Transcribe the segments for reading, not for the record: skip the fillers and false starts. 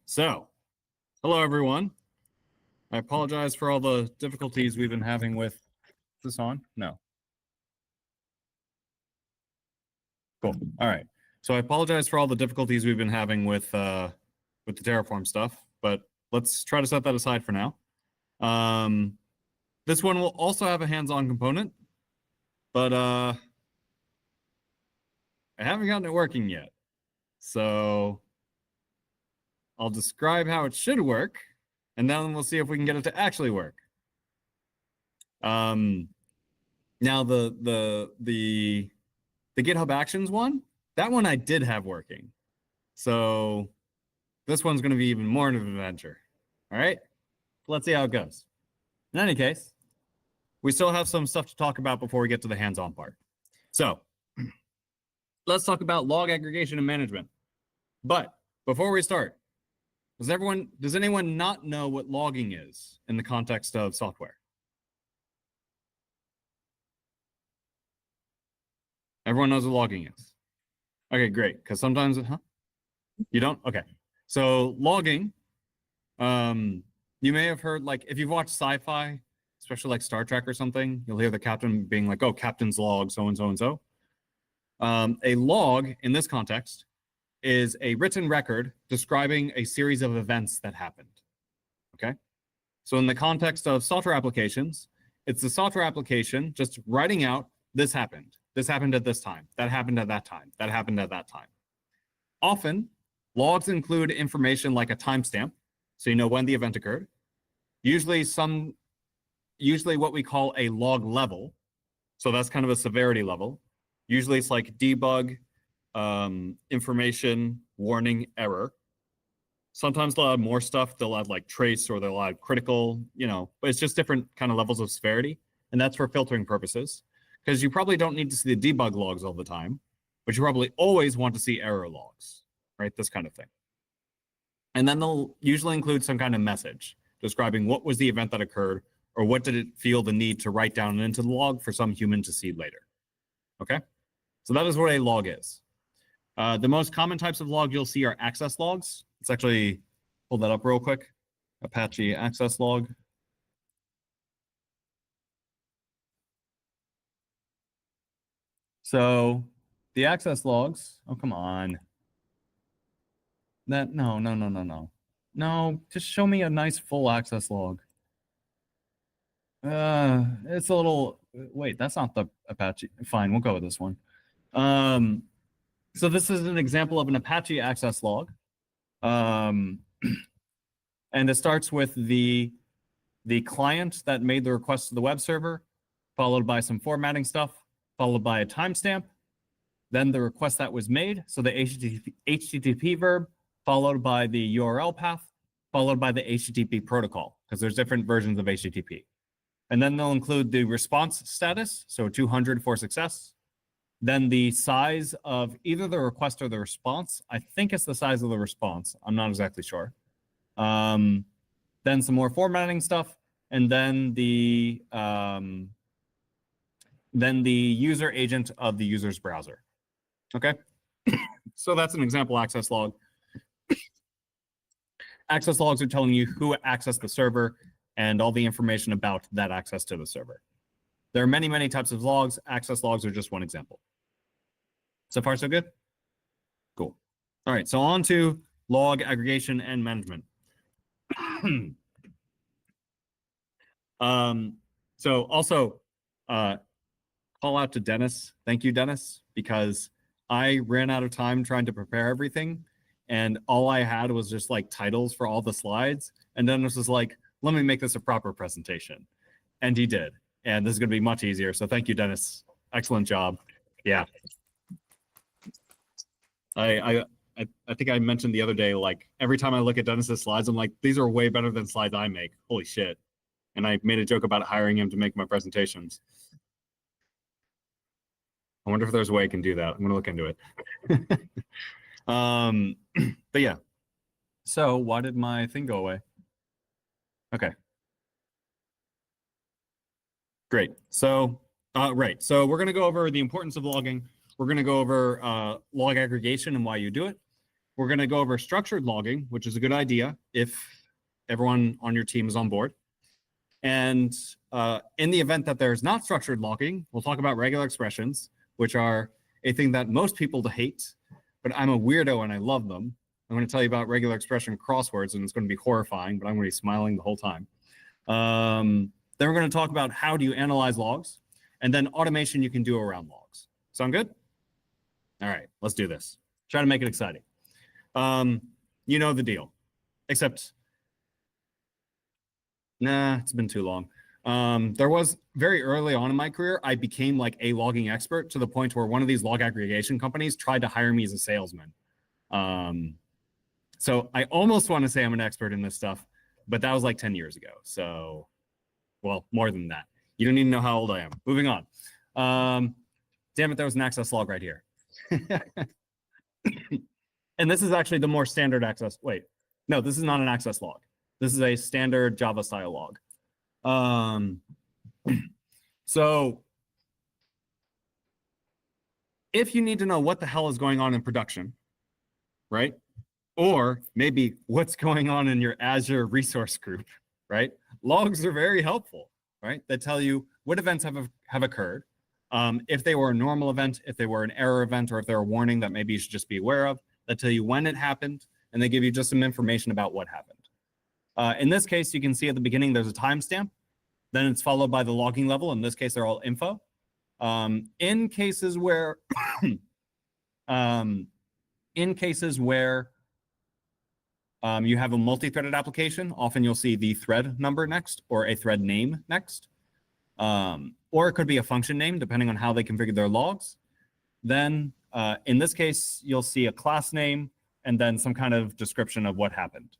So, hello everyone. I apologize for all the difficulties we've been having with, is this on? No. Cool. All right. So I apologize for all the difficulties we've been having with the Terraform stuff, but let's try to set that aside for now. This one will also have a hands-on component, but I haven't gotten it working yet. So I'll describe how it should work, and then we'll see if we can get it to actually work. Now the GitHub Actions one, that one I did have working. So this one's going to be even more of an adventure. All right, let's see how it goes. In any case, we still have some stuff to talk about before we get to the hands-on part. So let's talk about log aggregation and management. But before we start, does anyone not know what logging is in the context of software? Everyone knows what logging is. Okay, great. Because sometimes, you don't? Okay. So logging, you may have heard, like, if you've watched sci-fi, especially like Star Trek or something, you'll hear the captain being like, oh, captain's log, so-and-so and so. A log, in this context, is a written record describing a series of events that happened, okay? So in the context of software applications, it's the software application just writing out, this happened at this time, that happened at that time, that happened at that time. Often, logs include information like a timestamp, so you know when the event occurred. Usually what we call a log level, so that's kind of a severity level. Usually it's like debug, information, warning, error. Sometimes they'll add more stuff. They'll add like trace, or they'll add critical, but it's just different kind of levels of severity. And that's for filtering purposes, because you probably don't need to see the debug logs all the time, but you probably always want to see error logs, right? This kind of thing. And then they'll usually include some kind of message describing what was the event that occurred, or what did it feel the need to write down into the log for some human to see later. Okay? So that is what a log is. The most common types of log you'll see are access logs. Let's actually pull that up real quick. Apache access log. So the access logs, oh, come on. No. No, just show me a nice full access log. It's a little, wait, that's not the Apache. Fine, we'll go with this one. So this is an example of an Apache access log. And it starts with the client that made the request to the web server, followed by some formatting stuff, followed by a timestamp, then the request that was made, so the HTTP verb, followed by the URL path, followed by the HTTP protocol, because there's different versions of HTTP. And then they'll include the response status, so 200 for success, then the size of either the request or the response. I think it's the size of the response. I'm not exactly sure. Then some more formatting stuff, and then the user agent of the user's browser. Okay, so that's an example access log. Access logs are telling you who accessed the server and all the information about that access to the server. There are many, many types of logs. Access logs are just one example. So far, so good? Cool. All right, so on to log aggregation and management. So also, call out to Dennis. Thank you, Dennis, because I ran out of time trying to prepare everything, and all I had was just like titles for all the slides. And Dennis was like, let me make this a proper presentation. And he did. And this is going to be much easier. So thank you, Dennis. Excellent job. Yeah. I think I mentioned the other day, like every time I look at Dennis's slides, I'm like, these are way better than slides I make. Holy shit. And I made a joke about hiring him to make my presentations. I wonder if there's a way I can do that. I'm going to look into it. But yeah. So why did my thing go away? Okay. Great. So, right. So we're going to go over the importance of logging. We're going to go over log aggregation and why you do it. we're going to go over structured logging, which is a good idea if everyone on your team is on board. And in the event that there's not structured logging, we'll talk about regular expressions, which are a thing that most people hate, but I'm a weirdo and I love them. I'm going to tell you about regular expression crosswords, and it's going to be horrifying, but I'm going to be smiling the whole time. Then we're going to talk about how do you analyze logs, and then automation you can do around logs. Sound good? All right, let's do this. Try to make it exciting. You know the deal, except, nah, it's been too long. There was very early on in my career, I became like a logging expert to the point where one of these log aggregation companies tried to hire me as a salesman. So I almost want to say I'm an expert in this stuff, but that was like 10 years ago. So, well, more than that. You don't even know how old I am. Moving on. Damn it, there was an access log right here. And this is actually the more standard access. Wait, no, this is not an access log. This is a standard Java style log. So if you need to know what the hell is going on in production, right? Or maybe what's going on in your Azure resource group, right? Logs are very helpful, right? That tell you what events have occurred. If they were a normal event, if they were an error event, or if they're a warning that maybe you should just be aware of, that tell you when it happened, and they give you just some information about what happened. In this case, you can see at the beginning there's a timestamp, then it's followed by the logging level. In this case, they're all info. In cases where you have a multi-threaded application, often you'll see the thread number next or a thread name next. Or it could be a function name, depending on how they configure their logs. Then in this case, you'll see a class name and then some kind of description of what happened.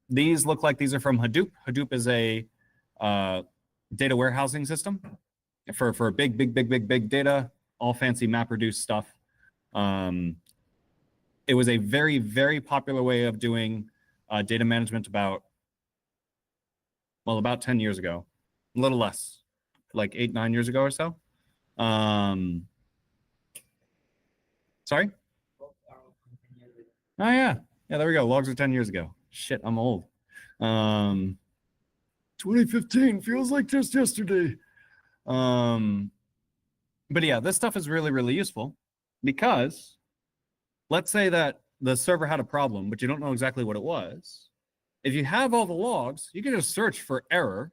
These look like these are from Hadoop. Hadoop is a data warehousing system for big data, all fancy MapReduce stuff. It was a very, very popular way of doing data management about 10 years ago, a little less, like 8, 9 years ago or so. Sorry? Oh yeah, there we go. Logs are 10 years ago. Shit, I'm old. 2015 feels like just yesterday. But yeah, this stuff is really, really useful because let's say that the server had a problem, but you don't know exactly what it was. If you have all the logs, you can just search for error.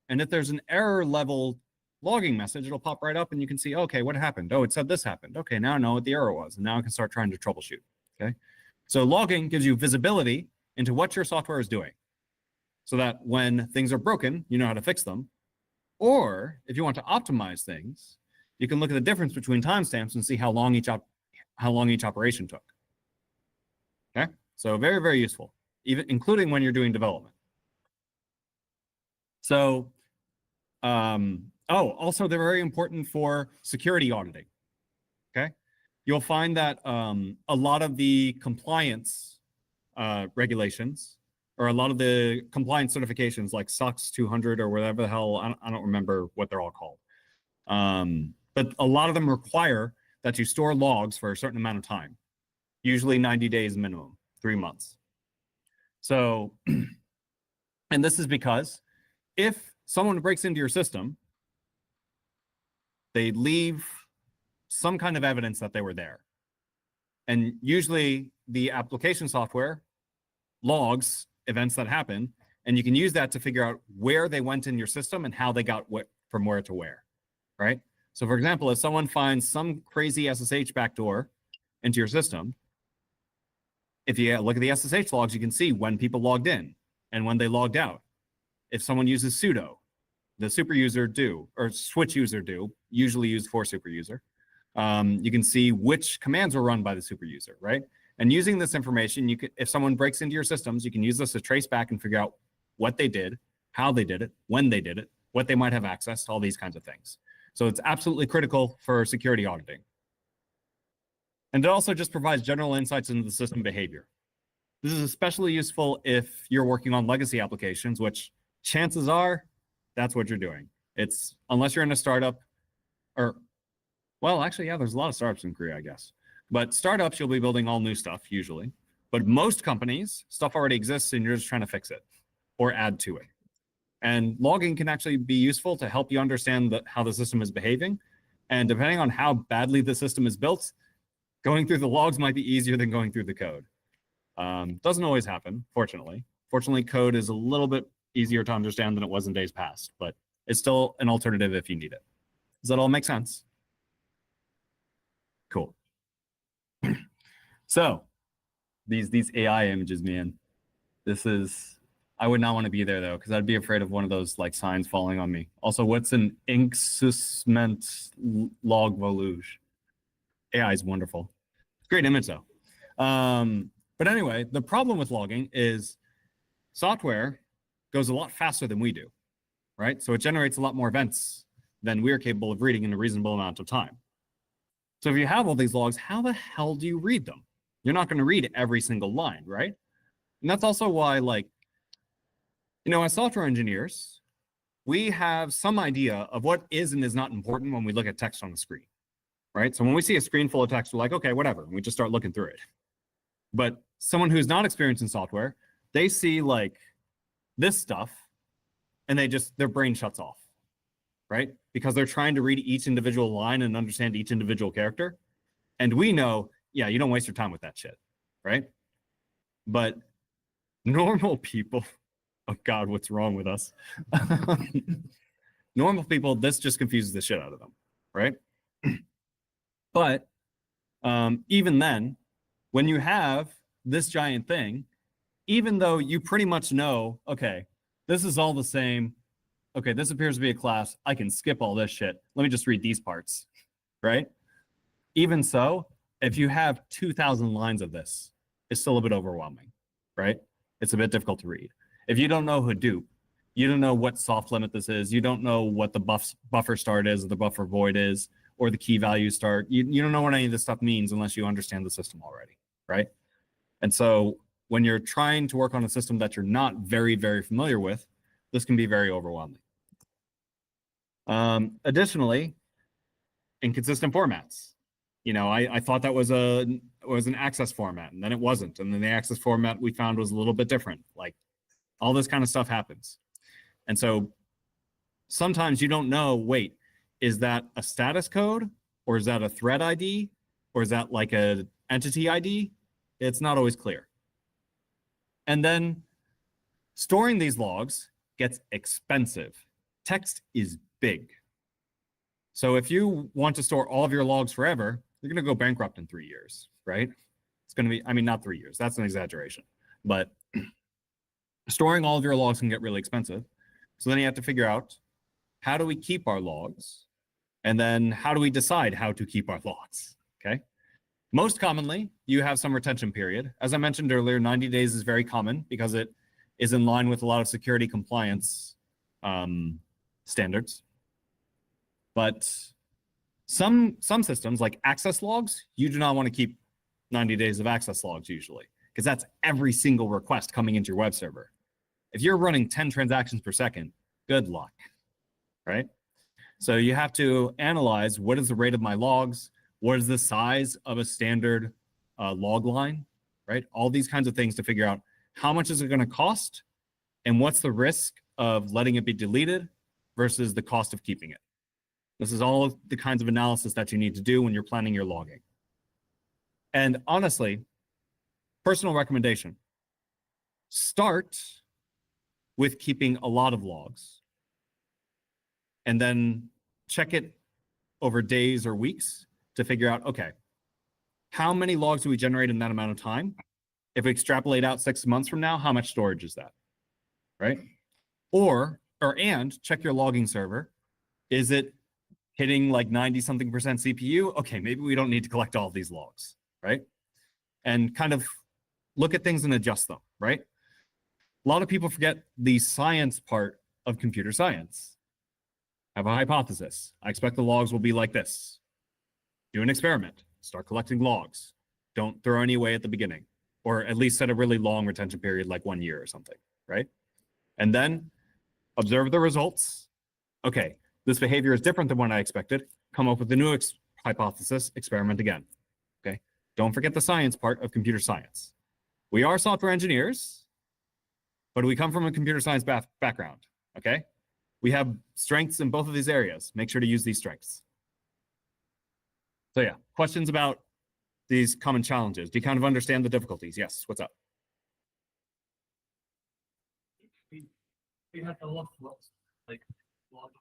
And if there's an error level logging message, it'll pop right up and you can see, okay, what happened? Oh, it said this happened. Okay, now I know what the error was. And now I can start trying to troubleshoot. Okay. So logging gives you visibility into what your software is doing so that when things are broken, you know how to fix them. Or if you want to optimize things, you can look at the difference between timestamps and see how long each operation took. Okay, so very, very useful, even including when you're doing development. So, also they're very important for security auditing. Okay, you'll find that a lot of the compliance regulations or a lot of the compliance certifications like SOX 200 or whatever the hell, I don't remember what they're all called. But a lot of them require that you store logs for a certain amount of time, usually 90 days minimum, 3 months. So, and this is because if someone breaks into your system, they leave some kind of evidence that they were there. And usually the application software logs events that happen, and you can use that to figure out where they went in your system and how they got from where to where, right? So for example, if someone finds some crazy SSH backdoor into your system, if you look at the SSH logs, you can see when people logged in and when they logged out. If someone uses sudo, the super user do, or switch user do, usually used for super user, you can see which commands were run by the super user, right? And using this information, you could, if someone breaks into your systems, you can use this to trace back and figure out what they did, how they did it, when they did it, what they might have accessed, all these kinds of things. So it's absolutely critical for security auditing. And it also just provides general insights into the system behavior. This is especially useful if you're working on legacy applications, which chances are that's what you're doing. It's unless you're in a startup or, well, actually, yeah, there's a lot of startups in Korea, I guess. But startups, you'll be building all new stuff usually. But most companies, stuff already exists and you're just trying to fix it or add to it. And logging can actually be useful to help you understand how the system is behaving. And depending on how badly the system is built, going through the logs might be easier than going through the code. Doesn't always happen, fortunately. Fortunately, code is a little bit easier to understand than it was in days past, but it's still an alternative if you need it. Does that all make sense? Cool. So these AI images, man, this is, I would not want to be there though, because I'd be afraid of one of those like signs falling on me. Also, what's an inxusment log voluge? AI is wonderful. Great image though. But anyway, the problem with logging is software goes a lot faster than we do, right? So it generates a lot more events than we're capable of reading in a reasonable amount of time. So if you have all these logs, how the hell do you read them? You're not going to read every single line, right? And that's also why, like, you know, as software engineers, we have some idea of what is and is not important when we look at text on the screen, right? So when we see a screen full of text, we're like, okay, whatever. And we just start looking through it. But someone who's not experienced in software, they see like this stuff and their brain shuts off, right? Because they're trying to read each individual line and understand each individual character. And we know, yeah, you don't waste your time with that shit, right? But normal people, oh God, what's wrong with us? Normal people, this just confuses the shit out of them, right? But even then, when you have this giant thing, even though you pretty much know, okay, this is all the same. Okay, this appears to be a class. I can skip all this shit. Let me just read these parts, right? Even so, if you have 2,000 lines of this, it's still a bit overwhelming, right? It's a bit difficult to read. If you don't know Hadoop, you don't know what soft limit this is, you don't know what the buffer start is, or the buffer void is, or the key value start. You don't know what any of this stuff means unless you understand the system already, right? And so when you're trying to work on a system that you're not very, very familiar with, this can be very overwhelming. Additionally, inconsistent formats. You know, I thought that was an access format, and then it wasn't. And then the access format we found was a little bit different. Like, all this kind of stuff happens. And so sometimes you don't know, wait, is that a status code, or is that a thread ID, or is that like a entity ID? It's not always clear. And then storing these logs gets expensive. Text is big. So if you want to store all of your logs forever, you're going to go bankrupt in 3 years, right? It's going to be, I mean, not 3 years. That's an exaggeration. But storing all of your logs can get really expensive. So then you have to figure out, how do we keep our logs? And then how do we decide how to keep our logs, okay? Most commonly, you have some retention period. As I mentioned earlier, 90 days is very common because it is in line with a lot of security compliance standards. But some systems, like access logs, you do not want to keep 90 days of access logs usually, because that's every single request coming into your web server. If you're running 10 transactions per second, good luck, right? So you have to analyze, what is the rate of my logs? What is the size of a standard log line, right? All these kinds of things to figure out how much is it going to cost and what's the risk of letting it be deleted versus the cost of keeping it. This is all of the kinds of analysis that you need to do when you're planning your logging. And honestly, personal recommendation, start with keeping a lot of logs and then check it over days or weeks to figure out, okay, how many logs do we generate in that amount of time? If we extrapolate out 6 months from now, how much storage is that, right? And check your logging server. Is it hitting like 90-something% CPU? Okay, maybe we don't need to collect all of these logs, right? And kind of look at things and adjust them, right? A lot of people forget the science part of computer science. Have a hypothesis. I expect the logs will be like this. Do an experiment. Start collecting logs. Don't throw any away at the beginning, or at least set a really long retention period, like 1 year or something, right? And then observe the results. Okay, this behavior is different than what I expected. Come up with a new hypothesis, experiment again, okay? Don't forget the science part of computer science. We are software engineers, but we come from a computer science background, okay? We have strengths in both of these areas. Make sure to use these strengths. So yeah, questions about these common challenges? Do you kind of understand the difficulties? Yes, what's up? We had a lot of logs, like a lot of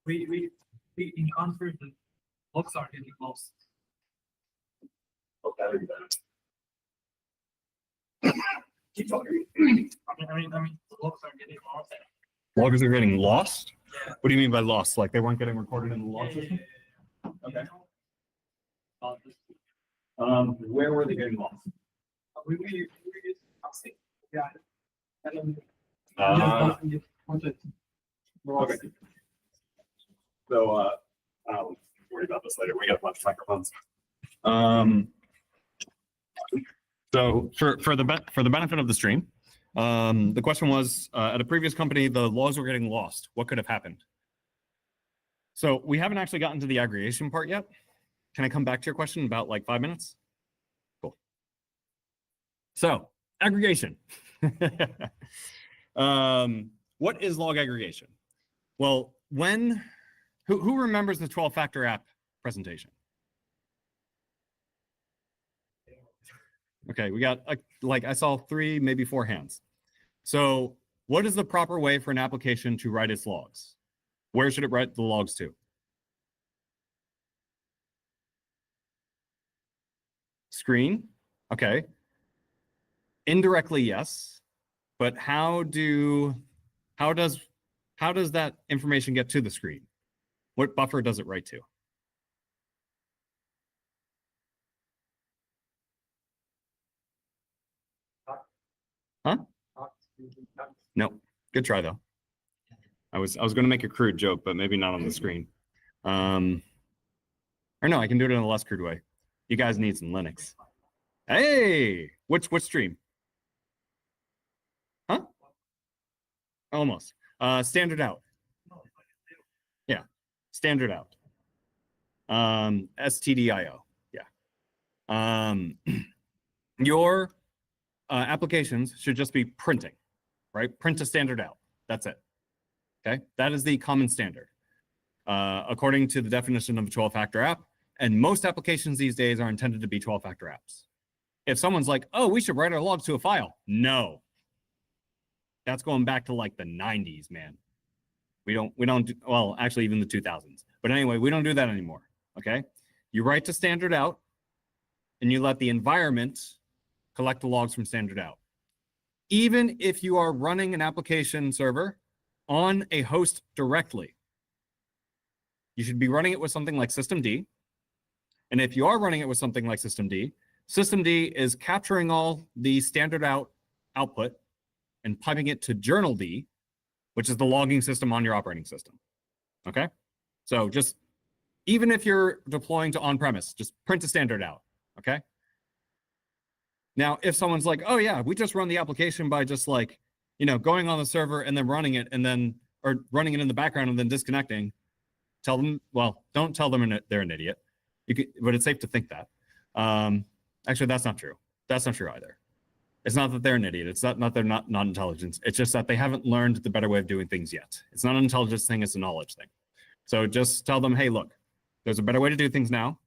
we encountered the logs are getting lost. Okay. Keep talking. I mean, the logs are getting lost. Logs are getting lost? Yeah. What do you mean by lost? Like they weren't getting recorded in the log Yeah, system? Okay. Where were they getting lost? We yeah. Okay. So I'll worry about this later. We got a bunch of microphones. So for the benefit of the stream, the question was at a previous company the logs were getting lost. What could have happened? So we haven't actually gotten to the aggregation part yet. Can I come back to your question in about like 5 minutes? Cool. So aggregation. What is log aggregation? Well, who remembers the 12-factor app presentation? Okay, we got like I saw 3, maybe 4 hands. So what is the proper way for an application to write its logs? Where should it write the logs to? Screen, okay. Indirectly, yes, but how does that information get to the screen? What buffer does it write to? Huh? No. Good try though. I was going to make a crude joke, but maybe not on the screen. Or no, I can do it in a less crude way. You guys need some Linux. Hey, which stream? Huh? Almost. Standard out. Yeah, standard out. STDIO. Yeah. Your applications should just be printing, right? Print to standard out. That's it. Okay, that is the common standard according to the definition of a 12-factor app. And most applications these days are intended to be 12-factor apps. If someone's like, oh, we should write our logs to a file. No. That's going back to like the 90s, man. We don't do, well, actually even the 2000s. But anyway, we don't do that anymore, okay? You write to standard out and you let the environment collect the logs from standard out. Even if you are running an application server on a host directly, you should be running it with something like systemd. And if you are running it with something like systemd, systemd is capturing all the standard out output and piping it to journald, which is the logging system on your operating system. Okay? So just, even if you're deploying to on-premise, just print a standard out. Okay? Now, if someone's like, oh yeah, we just run the application by just like, going on the server and then running it and then, or running it in the background and then disconnecting, tell them, well, don't tell them they're an idiot. But it's safe to think that. Actually, that's not true. That's not true either. It's not that they're an idiot. It's not they're not intelligent. It's just that they haven't learned the better way of doing things yet. It's not an intelligence thing, it's a knowledge thing. So just tell them, hey, look, there's a better way to do things now.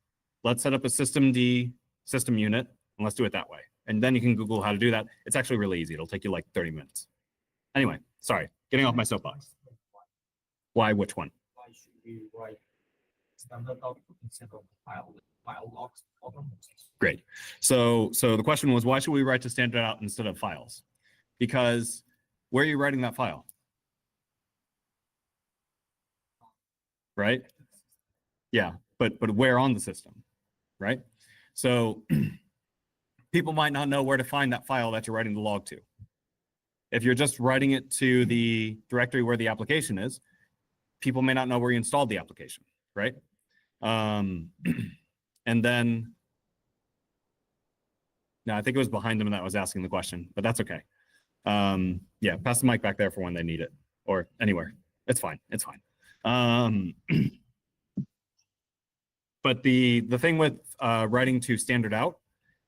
Let's set up a systemd system unit and let's do it that way. And then you can Google how to do that. It's actually really easy. It'll take you like 30 minutes. Anyway, sorry, getting off my soapbox. Why, which one? Why should we write standard output instead of file logs? Great. So the question was, why should we write to standard out instead of files? Because where are you writing that file? Right? Yeah, but where on the system, right? So people might not know where to find that file that you're writing the log to. If you're just writing it to the directory where the application is, people may not know where you installed the application, right? And then, no, I think it was behind them that was asking the question, but that's okay. Yeah, pass the mic back there for when they need it, or anywhere. It's fine. It's fine. But But the thing with writing to standard out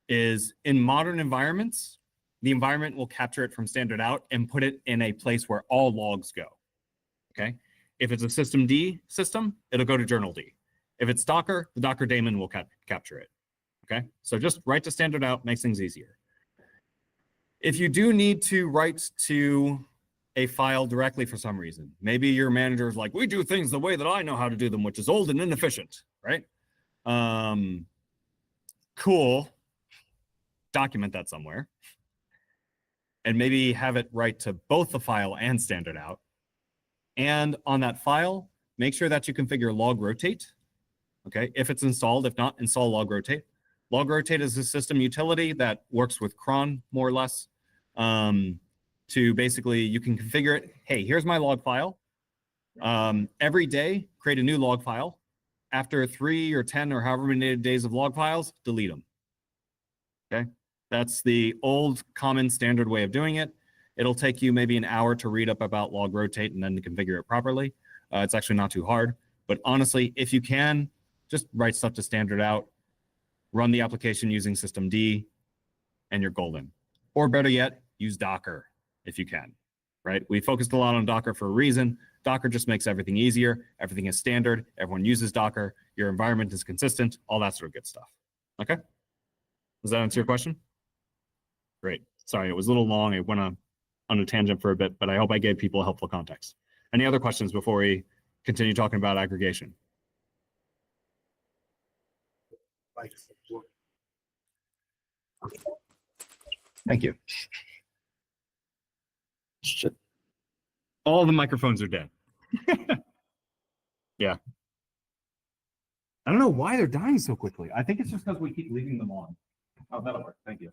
is in modern environments, the environment will capture it from standard out and put it in a place where all logs go. Okay. If it's a system D system, it'll go to journal D. If it's Docker, the Docker daemon will capture it. Okay. So just write to standard out, makes things easier. If you do need to write to a file directly for some reason, maybe your manager is like, we do things the way that I know how to do them, which is old and inefficient, right? Cool. Document that somewhere. And maybe have it write to both the file and standard out. And on that file, make sure that you configure log rotate. Okay, if it's installed, if not, install log rotate. Log rotate is a system utility that works with cron more or less. To basically, you can configure it. Hey, here's my log file. Every day, create a new log file. After 3 or 10 or however many days of log files, delete them. Okay, that's the old common standard way of doing it. It'll take you maybe an hour to read up about log rotate and then to configure it properly. It's actually not too hard. But honestly, if you can, just write stuff to standard out, run the application using systemd, and you're golden. Or better yet, use Docker if you can, right? We focused a lot on Docker for a reason. Docker just makes everything easier. Everything is standard. Everyone uses Docker. Your environment is consistent, all that sort of good stuff. Okay? Does that answer your question? Great. Sorry, it was a little long. It went on a tangent for a bit, but I hope I gave people helpful context. Any other questions before we continue talking about aggregation? Thank you. Shit. All the microphones are dead. Yeah. I don't know why they're dying so quickly. I think it's just because we keep leaving them on. Oh, that'll work. Thank you.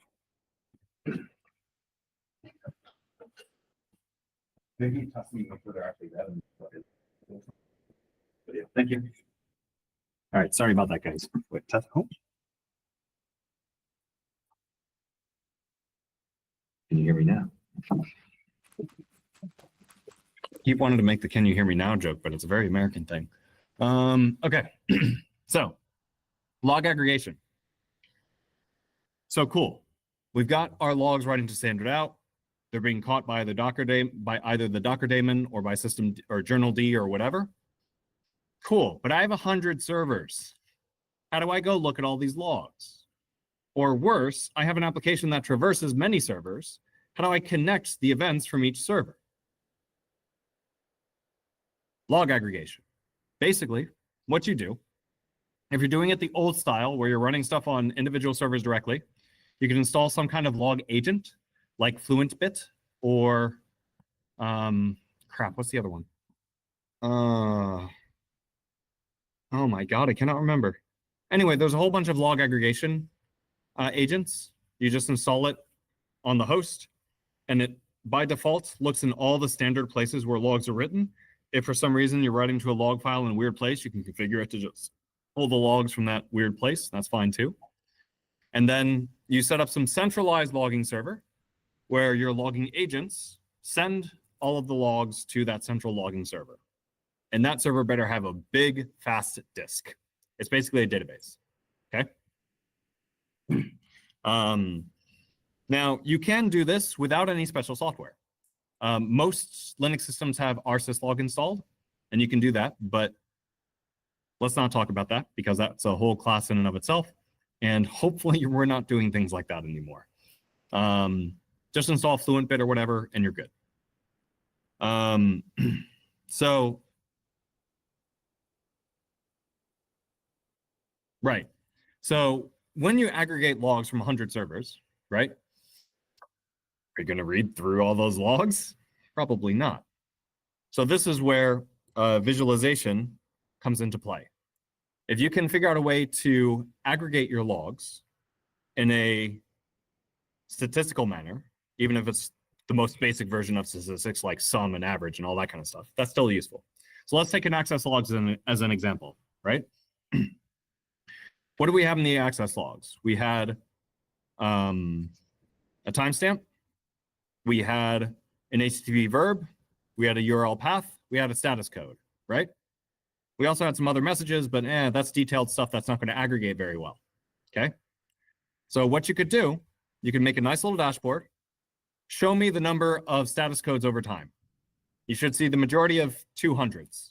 Maybe test me before they're actually dead. But yeah, thank you. All right, sorry about that, guys. Wait, test. Oh. Can you hear me now? Keep wanting to make the "Can you hear me now" joke, but it's a very American thing. Okay, so log aggregation. So cool. We've got our logs writing to standard out. They're being caught by the Docker by either the Docker daemon or by system or journal D or whatever. Cool, but I have 100 servers. How do I go look at all these logs? Or worse, I have an application that traverses many servers. How do I connect the events from each server? Log aggregation. Basically, what you do, if you're doing it the old style where you're running stuff on individual servers directly, you can install some kind of log agent like FluentBit or crap, what's the other one? Oh my God, I cannot remember. Anyway, there's a whole bunch of log aggregation agents. You just install it on the host, and it by default looks in all the standard places where logs are written. If for some reason you're writing to a log file in a weird place, you can configure it to just pull the logs from that weird place. That's fine too. And then you set up some centralized logging server where your logging agents send all of the logs to that central logging server. And that server better have a big, fast disk. It's basically a database, okay? Now, you can do this without any special software. Most Linux systems have rsyslog installed, and you can do that, but let's not talk about that because that's a whole class in and of itself. And hopefully we're not doing things like that anymore. Just install FluentBit or whatever, and you're good. So, right. So when you aggregate logs from 100 servers, right? Are you going to read through all those logs? Probably not. So this is where visualization comes into play. If you can figure out a way to aggregate your logs in a statistical manner, even if it's the most basic version of statistics like sum and average and all that kind of stuff, that's still useful. So let's take an access logs as an example, right? What do we have in the access logs? We had a timestamp, we had an HTTP verb, we had a URL path, we had a status code, right? We also had some other messages, but that's detailed stuff that's not going to aggregate very well. Okay. So what you could do, you can make a nice little dashboard. Show me the number of status codes over time. You should see the majority of 200s.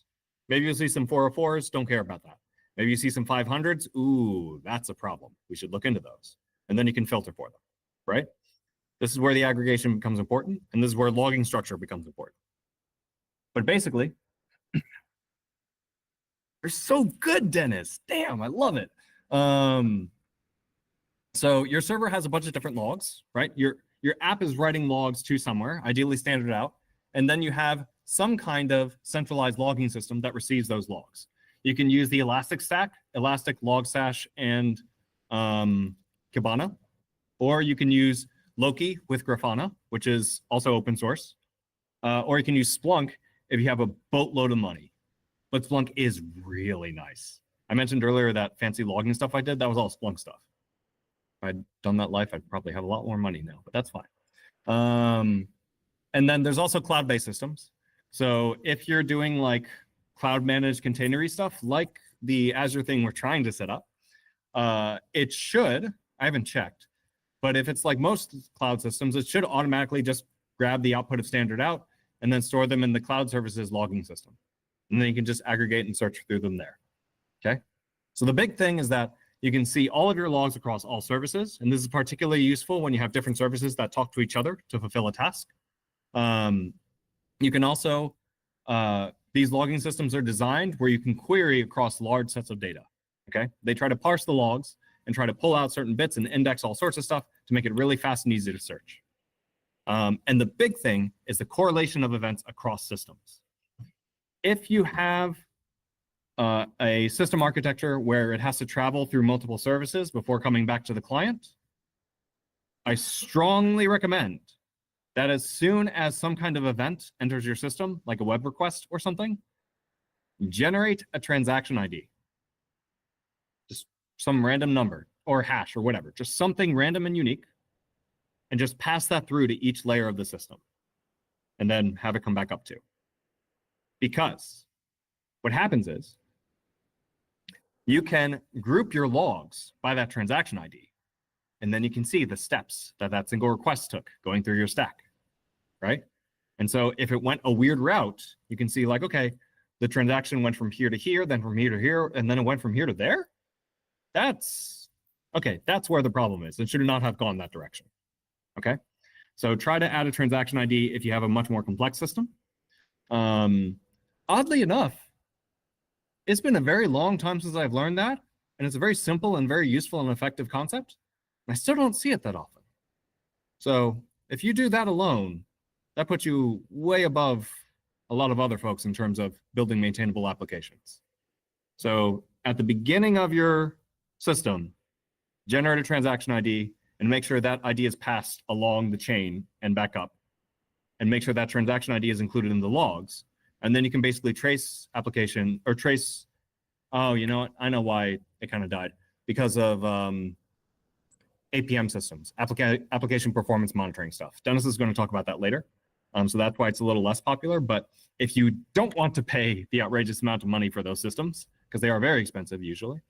Maybe you'll see some 404s. Don't care about that. Maybe you see some 500s. Ooh, that's a problem. We should look into those. And then you can filter for them, right? This is where the aggregation becomes important. And this is where logging structure becomes important. But basically, you're so good, Dennis. Damn, I love it. So your server has a bunch of different logs, right? Your app is writing logs to somewhere, ideally standard out. And then you have some kind of centralized logging system that receives those logs. You can use the Elastic Stack, Elastic Logstash, and Kibana, or you can use Loki with Grafana, which is also open source, or you can use Splunk if you have a boatload of money. But Splunk is really nice. I mentioned earlier that fancy logging stuff I did, that was all Splunk stuff. If I'd done that life, I'd probably have a lot more money now, but that's fine. And then there's also cloud-based systems. So if you're doing like cloud-managed containery stuff, like the Azure thing we're trying to set up, it should, I haven't checked, but if it's like most cloud systems, it should automatically just grab the output of standard out and then store them in the cloud services logging system. And then you can just aggregate and search through them there, okay? So the big thing is that you can see all of your logs across all services, and this is particularly useful when you have different services that talk to each other to fulfill a task. You can also, these logging systems are designed where you can query across large sets of data, okay? They try to parse the logs and try to pull out certain bits and index all sorts of stuff to make it really fast and easy to search. And the big thing is the correlation of events across systems. If you have a system architecture where it has to travel through multiple services before coming back to the client, I strongly recommend that as soon as some kind of event enters your system, like a web request or something, generate a transaction ID. Just some random number or hash or whatever, just something random and unique, and just pass that through to each layer of the system, and then have it come back up to. Because what happens is you can group your logs by that transaction ID, and then you can see the steps that that single request took going through your stack, right? And so if it went a weird route, you can see like, okay, the transaction went from here to here, then from here to here, and then it went from here to there. That's, okay, that's where the problem is. It should not have gone that direction, okay? So try to add a transaction ID if you have a much more complex system. Oddly enough, it's been a very long time since I've learned that, and it's a very simple and very useful and effective concept. I still don't see it that often. So if you do that alone, that puts you way above a lot of other folks in terms of building maintainable applications. So at the beginning of your system, generate a transaction ID and make sure that ID is passed along the chain and back up, and make sure that transaction ID is included in the logs. And then you can basically trace application or trace, oh, you know what? I know why it kind of died, because of APM systems, application performance monitoring stuff. Dennis is going to talk about that later. So that's why it's a little less popular. But if you don't want to pay the outrageous amount of money for those systems, because they are very expensive usually,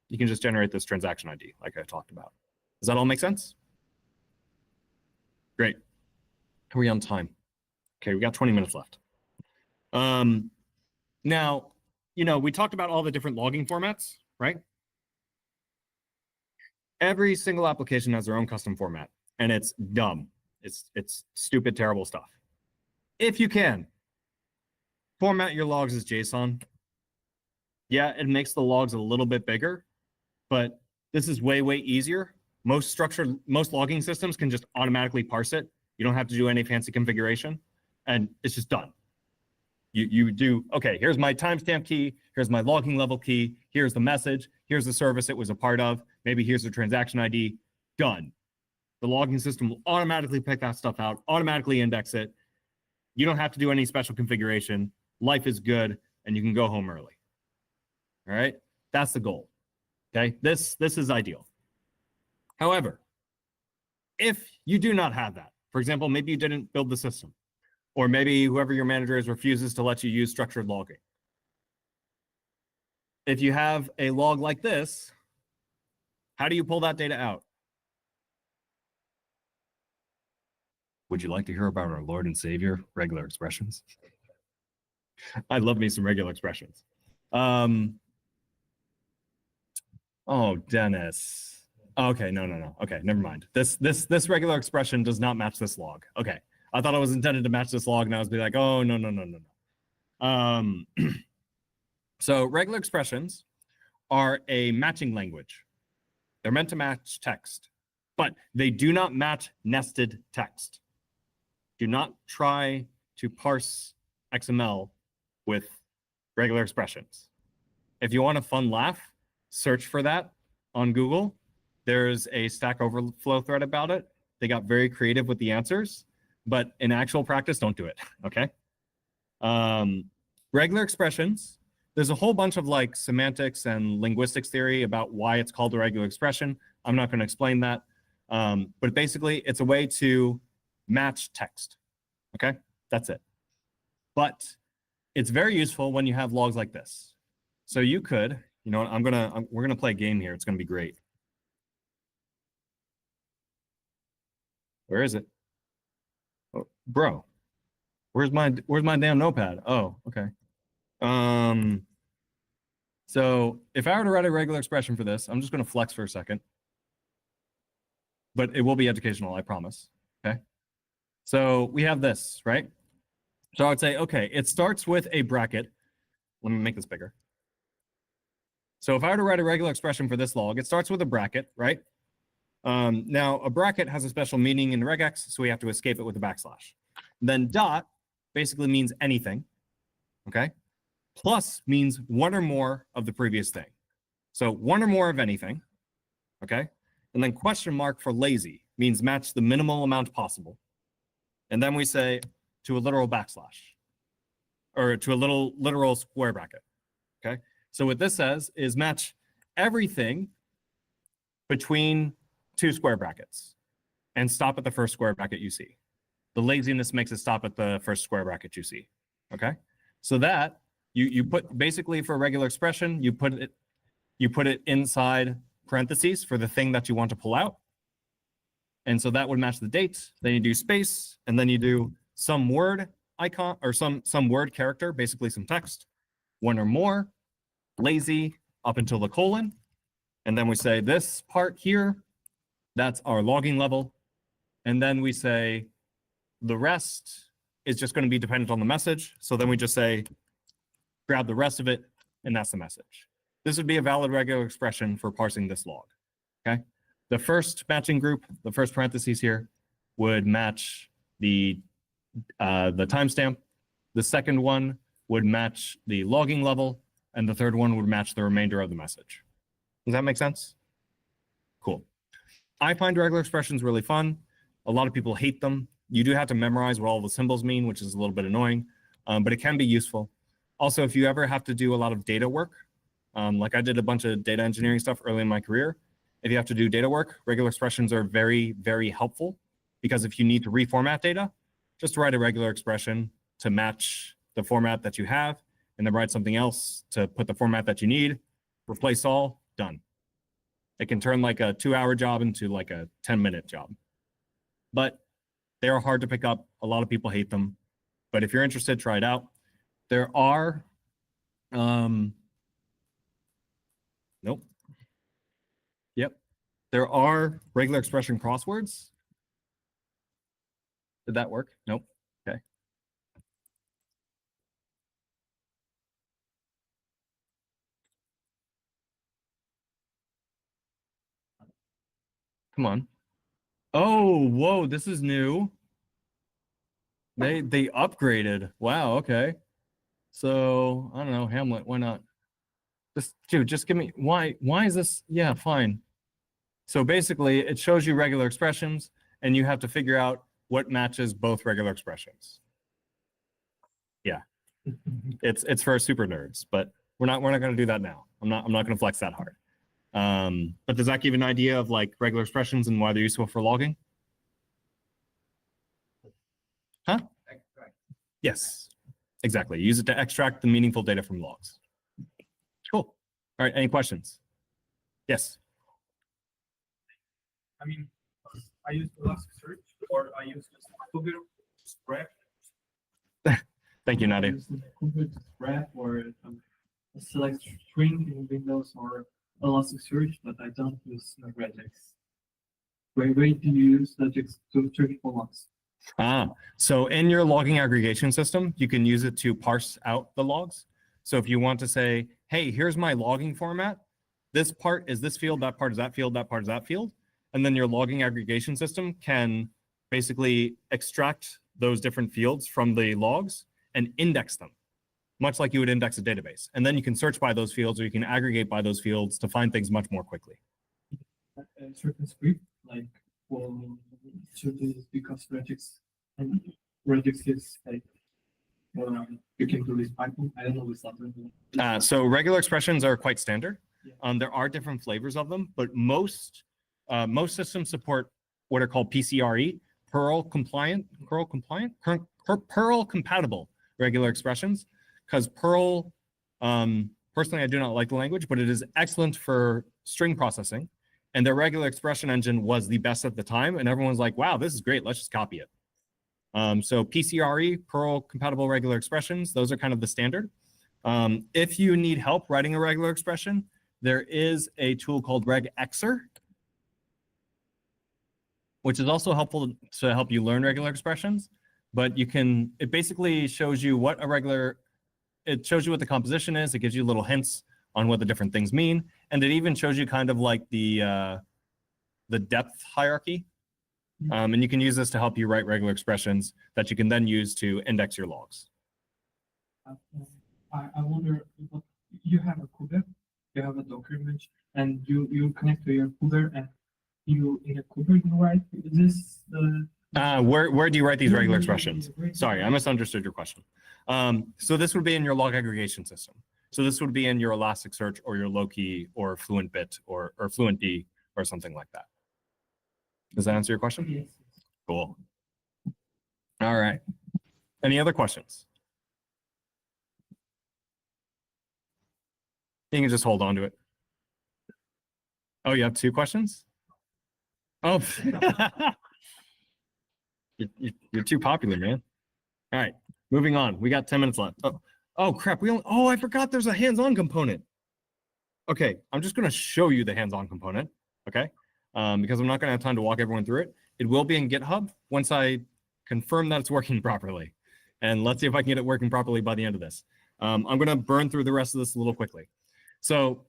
you can just generate this transaction ID like I talked about. Does that all make sense? Great. Are we on time? Okay, we got 20 minutes left. Now, you know, we talked about all the different logging formats, right? Every single application has their own custom format, and it's dumb. It's stupid, terrible stuff. If you can, format your logs as JSON. Yeah, it makes the logs a little bit bigger, but this is way, way easier. Most logging systems can just automatically parse it. You don't have to do any fancy configuration, and it's just done. You do, okay, here's my timestamp key, here's my logging level key, here's the message, here's the service it was a part of, maybe here's the transaction ID, done. The logging system will automatically pick that stuff out, automatically index it. You don't have to do any special configuration. Life is good, and you can go home early. All right, that's the goal. Okay, this is ideal. However, if you do not have that, for example, maybe you didn't build the system, or maybe whoever your manager is refuses to let you use structured logging. if you have a log like this, how do you pull that data out? Would you like to hear about our Lord and Savior, regular expressions? I love me some regular expressions. Oh, Dennis. Okay, no. Okay, never mind. This regular expression does not match this log. Okay, I thought it was intended to match this log, and I was be like, oh no. So regular expressions are a matching language. They're meant to match text, but they do not match nested text. Do not try to parse XML with regular expressions. If you want a fun laugh, search for that on Google. There's a Stack Overflow thread about it. They got very creative with the answers, but in actual practice, don't do it, okay? Regular expressions, there's a whole bunch of like semantics and linguistics theory about why it's called a regular expression. I'm not gonna explain that, but basically it's a way to match text, okay? That's it. But it's very useful when you have logs like this. So you could, you know, we're gonna play a game here. It's gonna be great. Where is it? Oh, bro, where's my damn notepad? Oh, okay. So if I were to write a regular expression for this, I'm just gonna flex for a second, but it will be educational, I promise. Okay. So we have this, right? So I would say, okay, it starts with a bracket. Let me make this bigger. So if I were to write a regular expression for this log, it starts with a bracket, right? Now, a bracket has a special meaning in regex, so we have to escape it with a backslash. Then dot basically means anything, okay? Plus means one or more of the previous thing. So one or more of anything, okay? And then question mark for lazy means match the minimal amount possible. And then we say to a literal backslash, or to a literal square bracket, okay? So what this says is match everything between two square brackets and stop at the first square bracket you see. The laziness makes it stop at the first square bracket you see, okay? So that you put basically for a regular expression, you put it inside parentheses for the thing that you want to pull out. And so that would match the date. Then you do space, and then you do some word icon or some word character, basically some text, one or more, lazy up until the colon. And then we say this part here, that's our logging level. And then we say the rest is just going to be dependent on the message. So then we just say, grab the rest of it, and that's the message. This would be a valid regular expression for parsing this log, okay? The first matching group, the first parentheses here, would match the timestamp. The second one would match the logging level, and the third one would match the remainder of the message. Does that make sense? Cool. I find regular expressions really fun. A lot of people hate them. You do have to memorize what all the symbols mean, which is a little bit annoying, but it can be useful. Also, if you ever have to do a lot of data work, like I did a bunch of data engineering stuff early in my career, if you have to do data work, regular expressions are very, very helpful, because if you need to reformat data, just write a regular expression to match the format that you have, and then write something else to put the format that you need, replace all, done. It can turn like a 2-hour job into like a 10-minute job. But they are hard to pick up. A lot of people hate them. But if you're interested, try it out. There are, nope. Yep. There are regular expression crosswords. Did that work? Nope. Okay. Come on. Oh, whoa, this is new. They upgraded. Wow, okay. So, I don't know, Hamlet, why not? Just give me, why is this? Yeah, fine. So basically, it shows you regular expressions, and you have to figure out what matches both regular expressions. Yeah, it's for super nerds, but we're not going to do that now. I'm not going to flex that hard. But does that give an idea of like regular expressions and why they're useful for logging? Huh? Yes, exactly. Use it to extract the meaningful data from logs. Cool. All right, any questions? Yes. I mean, I use Elasticsearch or I use Google Spread. Thank you, I Nadia. use Google Spread or select string in Windows or Elasticsearch, but I don't use regex. Where do you use regex to search for logs? So in your logging aggregation system, you can use it to parse out the logs. So if you want to say, hey, here's my logging format. This part is this field, that part is that field, that part is that field. And then your logging aggregation system can basically extract those different fields from the logs and index them, much like you would index a database. And then you can search by those fields or you can aggregate by those fields to find things much more quickly. A certain script, like for certain because regex and regex is like you can do this Python. I don't know this other. So regular expressions are quite standard. Yeah. There are different flavors of them, but most systems support what are called PCRE, Perl compatible regular expressions, because Perl, personally, I do not like the language, but it is excellent for string processing. And their regular expression engine was the best at the time. And everyone's like, wow, this is great. Let's just copy it. So PCRE, Perl compatible regular expressions, those are kind of the standard. If you need help writing a regular expression, there is a tool called regexer, which is also helpful to help you learn regular expressions. But it basically shows you what it shows you what the composition is. It gives you little hints on what the different things mean. And it even shows you kind of like the depth hierarchy. And you can use this to help you write regular expressions that you can then use to index your logs. I wonder, you have a Kuber, you have a Docker image, and you connect to your Kuber, and you in a Kuber you write this. Where do you write these regular expressions? Sorry, I misunderstood your question. So this would be in your log aggregation system. So this would be in your Elasticsearch or your Loki or FluentBit or FluentD or something like that. Does that answer your question? Yes. Cool. All right. Any other questions? You can just hold on to it. Oh, you have 2 questions? Oh, you're too popular, man. All right, moving on. We got 10 minutes left. Oh crap. I forgot there's a hands-on component. Okay, I'm just going to show you the hands-on component. Okay. Because I'm not going to have time to walk everyone through it. It will be in GitHub once I confirm that it's working properly. And let's see if I can get it working properly by the end of this. I'm going to burn through the rest of this a little quickly. So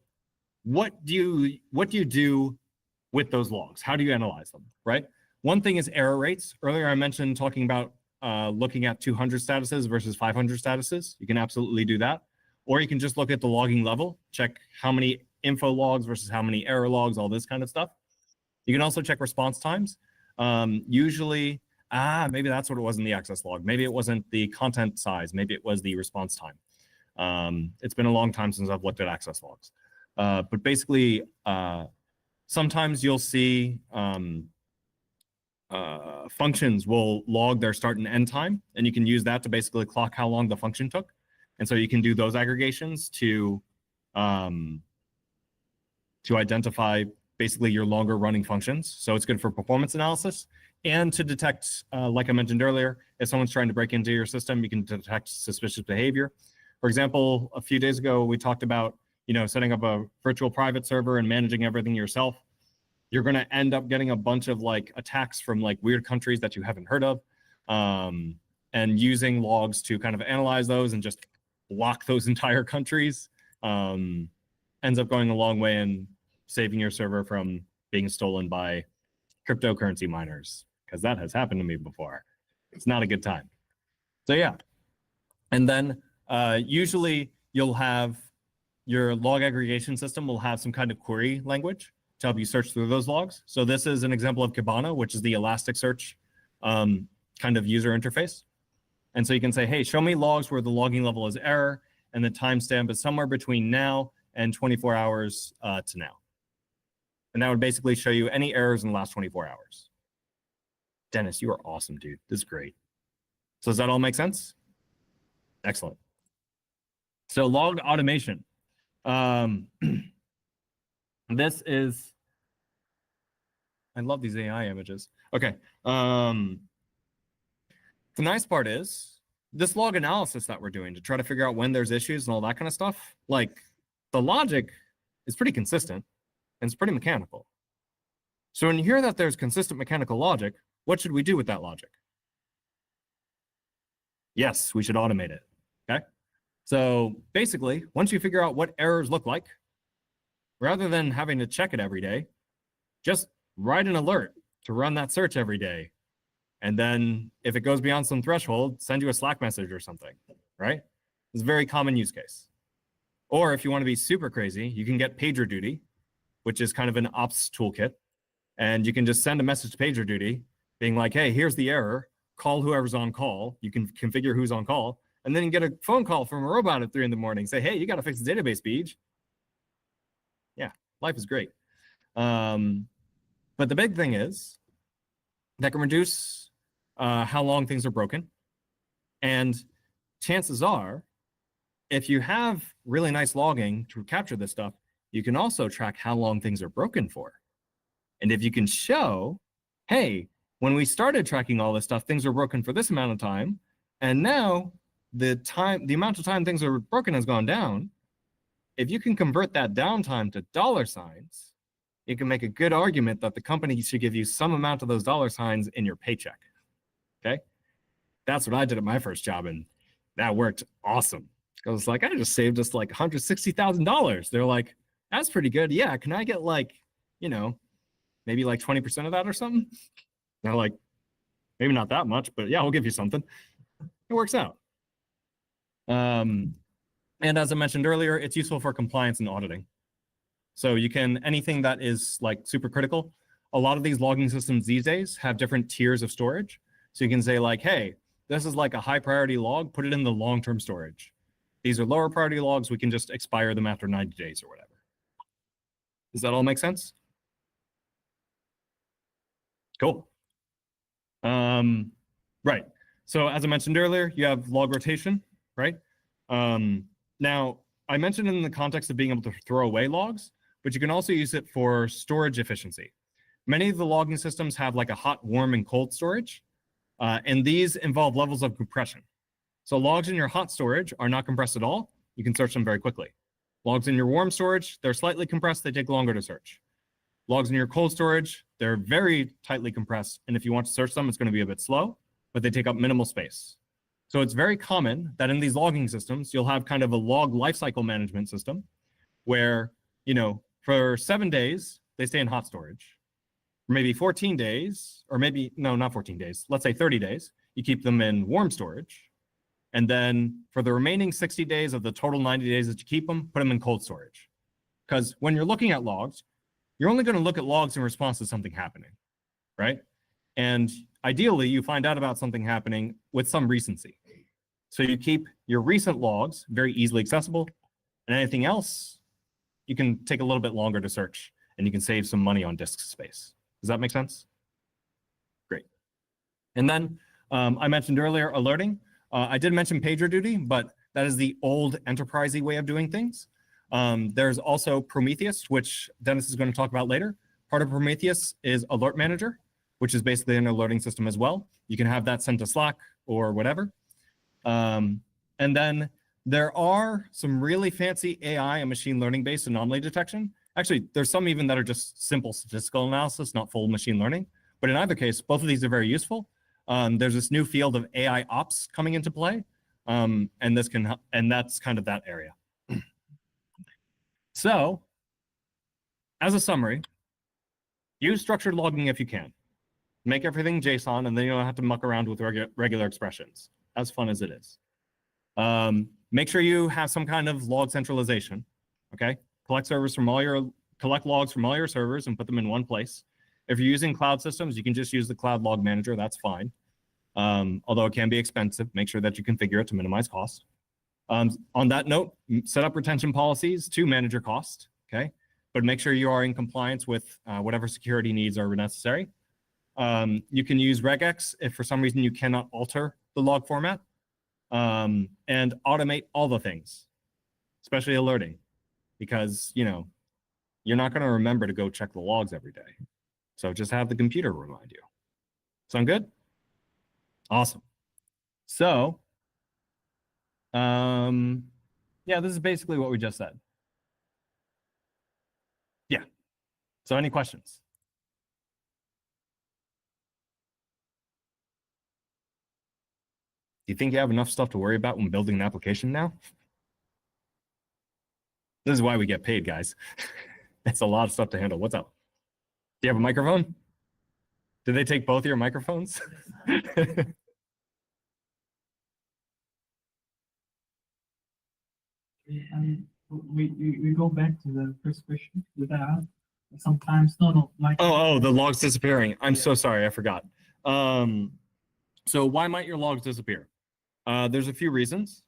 what do you do with those logs? How do you analyze them, right? One thing is error rates. Earlier I mentioned talking about looking at 200 statuses versus 500 statuses. You can absolutely do that. Or you can just look at the logging level, check how many info logs versus how many error logs, all this kind of stuff. You can also check response times. Usually, maybe that's what it was in the access log. Maybe it wasn't the content size. Maybe it was the response time. It's been a long time since I've looked at access logs. But basically, sometimes you'll see functions will log their start and end time, and you can use that to basically clock how long the function took. And so you can do those aggregations to identify basically your longer running functions. So it's good for performance analysis and to detect, like I mentioned earlier, if someone's trying to break into your system, you can detect suspicious behavior. For example, a few days ago, we talked about, setting up a virtual private server and managing everything yourself. You're going to end up getting a bunch of attacks from weird countries that you haven't heard of, and using logs to kind of analyze those and just block those entire countries ends up going a long way in saving your server from being stolen by cryptocurrency miners, because that has happened to me before. It's not a good time. So yeah. And then usually you'll have your log aggregation system will have some kind of query language to help you search through those logs. So this is an example of Kibana, which is the Elasticsearch kind of user interface. And so you can say, hey, show me logs where the logging level is error and the timestamp is somewhere between now and 24 hours to now. And that would basically show you any errors in the last 24 hours. Dennis, you are awesome, dude. This is great. So does that all make sense? Excellent. So log automation. This is, I love these AI images. Okay. The nice part is this log analysis that we're doing to try to figure out when there's issues and all that kind of stuff, like the logic is pretty consistent and it's pretty mechanical. So when you hear that there's consistent mechanical logic, what should we do with that logic? Yes, we should automate it, okay? So basically, once you figure out what errors look like, rather than having to check it every day, just write an alert to run that search every day. And then if it goes beyond some threshold, send you a Slack message or something, right? It's a very common use case. Or if you want to be super crazy, you can get PagerDuty, which is kind of an ops toolkit. And you can just send a message to PagerDuty being like, hey, here's the error, call whoever's on call. You can configure who's on call. And then you get a phone call from a robot at 3 in the morning, say, hey, you got to fix the database, Beej. Yeah, life is great. But the big thing is that can reduce how long things are broken. And chances are, if you have really nice logging to capture this stuff, you can also track how long things are broken for. And if you can show, hey, when we started tracking all this stuff, things were broken for this amount of time. And now the amount of time things are broken has gone down. If you can convert that downtime to $signs, you can make a good argument that the company should give you some amount of those $signs in your paycheck. Okay? That's what I did at my first job, and that worked awesome. I was like, I just saved us like $160,000. They're like, that's pretty good. Yeah, can I get like, you know, maybe like 20% of that or something? They're like, maybe not that much, but yeah, we'll give you something. It works out. And as I mentioned earlier, it's useful for compliance and auditing. So you can, anything that is like super critical, a lot of these logging systems these days have different tiers of storage. So you can say like, hey, this is like a high priority log, put it in the long-term storage. These are lower priority logs, we can just expire them after 90 days or whatever. Does that all make sense? Cool. Right. So as I mentioned earlier, you have log rotation, right? Now, I mentioned in the context of being able to throw away logs, but you can also use it for storage efficiency. Many of the logging systems have like a hot, warm, and cold storage, and these involve levels of compression. So logs in your hot storage are not compressed at all. You can search them very quickly. Logs in your warm storage, they're slightly compressed, they take longer to search. Logs in your cold storage, they're very tightly compressed, and if you want to search them, it's going to be a bit slow, but they take up minimal space. So it's very common that in these logging systems, you'll have kind of a log lifecycle management system where, you know, for 7 days, they stay in hot storage. For maybe 14 days, or maybe, no, not 14 days, let's say 30 days, you keep them in warm storage. And then for the remaining 60 days of the total 90 days that you keep them, put them in cold storage. Because when you're looking at logs, you're only going to look at logs in response to something happening, right? And ideally, you find out about something happening with some recency. So you keep your recent logs very easily accessible, and anything else, you can take a little bit longer to search, and you can save some money on disk space. Does that make sense? Great. And then I mentioned earlier alerting. I did mention PagerDuty, but that is the old enterprisey way of doing things. There's also Prometheus, which Dennis is going to talk about later. Part of Prometheus is Alert Manager, which is basically an alerting system as well. You can have that sent to Slack or whatever. And then there are some really fancy AI and machine learning based anomaly detection. Actually, there's some even that are just simple statistical analysis, not full machine learning. But in either case, both of these are very useful. There's this new field of AI ops coming into play, and this can help, and that's kind of that area. So, as a summary, use structured logging if you can. Make everything JSON, and then you don't have to muck around with regular expressions. As fun as it is. Make sure you have some kind of log centralization. Okay, collect logs from all your servers and put them in one place. If you're using cloud systems, you can just use the cloud log manager. That's fine. Although it can be expensive, make sure that you configure it to minimize cost. On that note, set up retention policies to manage your cost. Okay, but make sure you are in compliance with whatever security needs are necessary. You can use regex if for some reason you cannot alter the log format, and automate all the things, especially alerting. because, you know, you're not going to remember to go check the logs every day. So just have the computer remind you. Sound good? Awesome. So, yeah, this is basically what we just said. Yeah. So any questions? Do you think you have enough stuff to worry about when building an application now? This is why we get paid, guys. It's a lot of stuff to handle. What's up? Do you have a microphone? Did they take both of your microphones? We go back to the first question with that. Sometimes like Oh, the logs disappearing. I'm Yeah. so sorry, I forgot. So why might your logs disappear? There's a few reasons.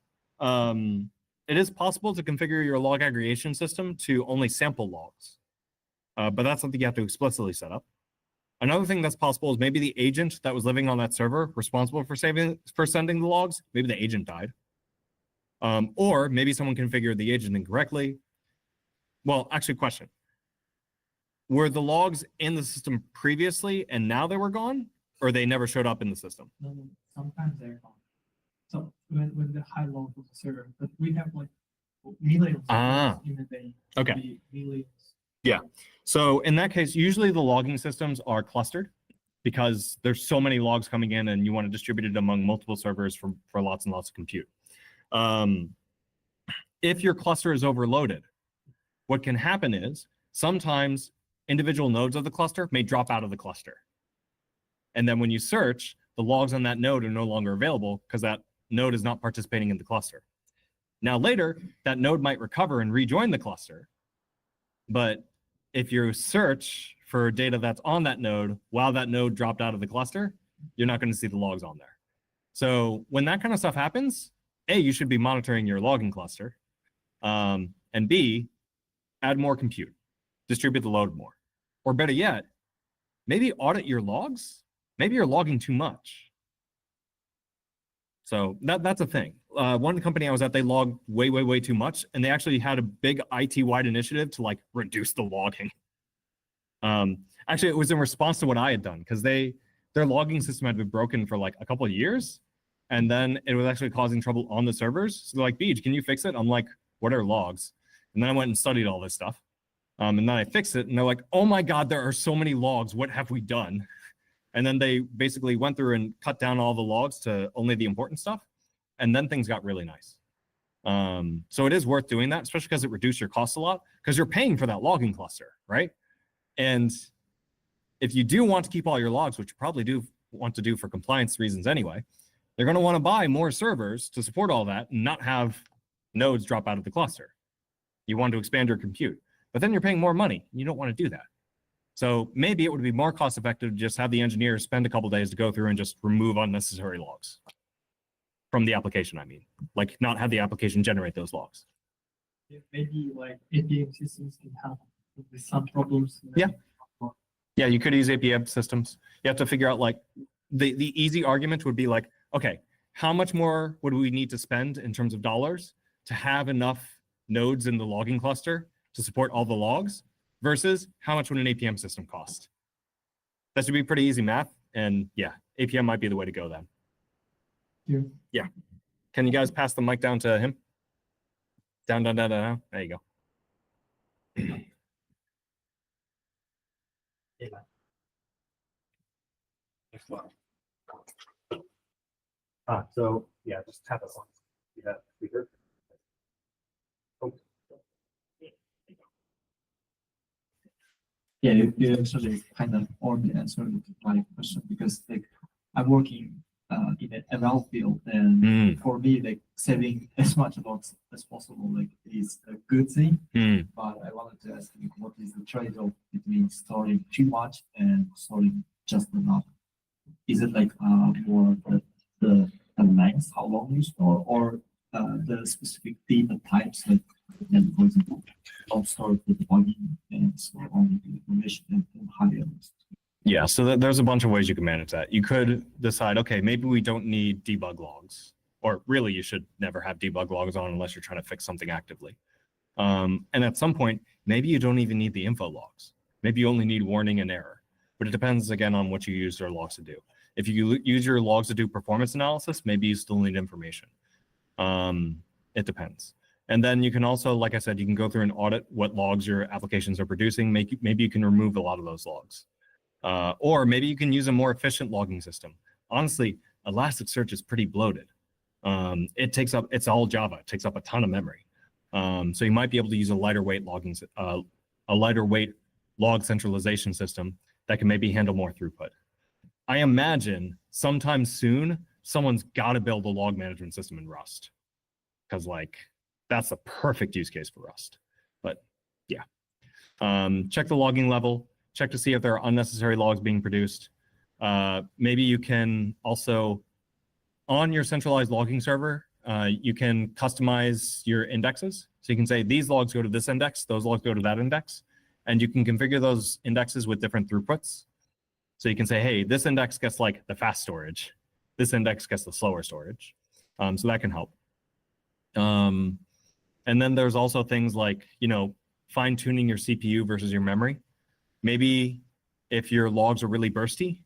It is possible to configure your log aggregation system to only sample logs, but that's something you have to explicitly set up. Another thing that's possible is maybe the agent that was living on that server responsible for sending the logs, maybe the agent died. Or maybe someone configured the agent incorrectly. Well, actually, question. Were the logs in the system previously and now they were gone, or they never showed up in the system? No, sometimes they're gone. So when the high load of the server, but we have like millions in a day. Okay. Millions. Yeah. So in that case, usually the logging systems are clustered because there's so many logs coming in and you want to distribute it among multiple servers for lots and lots of compute. If your cluster is overloaded, what can happen is sometimes individual nodes of the cluster may drop out of the cluster. And then when you search, the logs on that node are no longer available because that node is not participating in the cluster. Now later, that node might recover and rejoin the cluster. But if you search for data that's on that node while that node dropped out of the cluster, you're not going to see the logs on there. So when that kind of stuff happens, A, you should be monitoring your logging cluster. And B, add more compute, distribute the load more. Or better yet, maybe audit your logs. Maybe you're logging too much. So that's a thing. One company I was at, they logged way too much, and they actually had a big IT-wide initiative to like reduce the logging. Actually, it was in response to what I had done because their logging system had been broken for like a couple of years, and then it was actually causing trouble on the servers. So they're like, Beej, can you fix it? I'm like, what are logs? And then I went and studied all this stuff. And then I fixed it, and they're like, oh my God, there are so many logs. What have we done? And then they basically went through and cut down all the logs to only the important stuff. And then things got really nice. So it is worth doing that, especially because it reduced your costs a lot, because you're paying for that logging cluster, right? And if you do want to keep all your logs, which you probably do want to do for compliance reasons anyway, they're going to want to buy more servers to support all that and not have nodes drop out of the cluster. You want to expand your compute, but then you're paying more money. You don't want to do that. So maybe it would be more cost effective to just have the engineers spend a couple days to go through and just remove unnecessary logs from the application. I mean, like not have the application generate those logs. Maybe like APM systems can help with some problems. Yeah. Yeah, you could use APM systems. You have to figure out like the easy argument would be like, okay, how much more would we need to spend in terms of dollars to have enough nodes in the logging cluster to support all the logs versus how much would an APM system cost? That should be pretty easy math. And yeah, APM might be the way to go then. Yeah. Can you guys pass the mic down to him? Down. There you go. So yeah, just tap us on. Yeah, speaker. Yeah, you actually kind of already answered my question because like I'm working in an ML field, and for me, like saving as much logs as possible like is a good thing. But I wanted to ask you, what is the trade-off between storing too much and storing just enough? Is it like more the length, how long you store, or the specific data types, like for example, don't store the debugging and store only the information and high levels? Yeah, so there's a bunch of ways you can manage that. You could decide, okay, maybe we don't need debug logs, or really you should never have debug logs on unless you're trying to fix something actively. And at some point, maybe you don't even need the info logs. Maybe you only need warning and error. But it depends, again, on what you use your logs to do. If you use your logs to do performance analysis, maybe you still need information. It depends. And then you can also, like I said, you can go through and audit what logs your applications are producing. Maybe you can remove a lot of those logs. Or maybe you can use a more efficient logging system. Honestly, Elasticsearch is pretty bloated. It's all Java. It takes up a ton of memory. So you might be able to use a lighter weight log centralization system that can maybe handle more throughput. I imagine sometime soon, someone's got to build a log management system in Rust, because like that's a perfect use case for Rust. But yeah, check the logging level, check to see if there are unnecessary logs being produced. Maybe you can also, on your centralized logging server, you can customize your indexes. So you can say these logs go to this index, those logs go to that index, and you can configure those indexes with different throughputs. So you can say, hey, this index gets like the fast storage, this index gets the slower storage. So that can help. And then there's also things like, fine tuning your CPU versus your memory. Maybe if your logs are really bursty,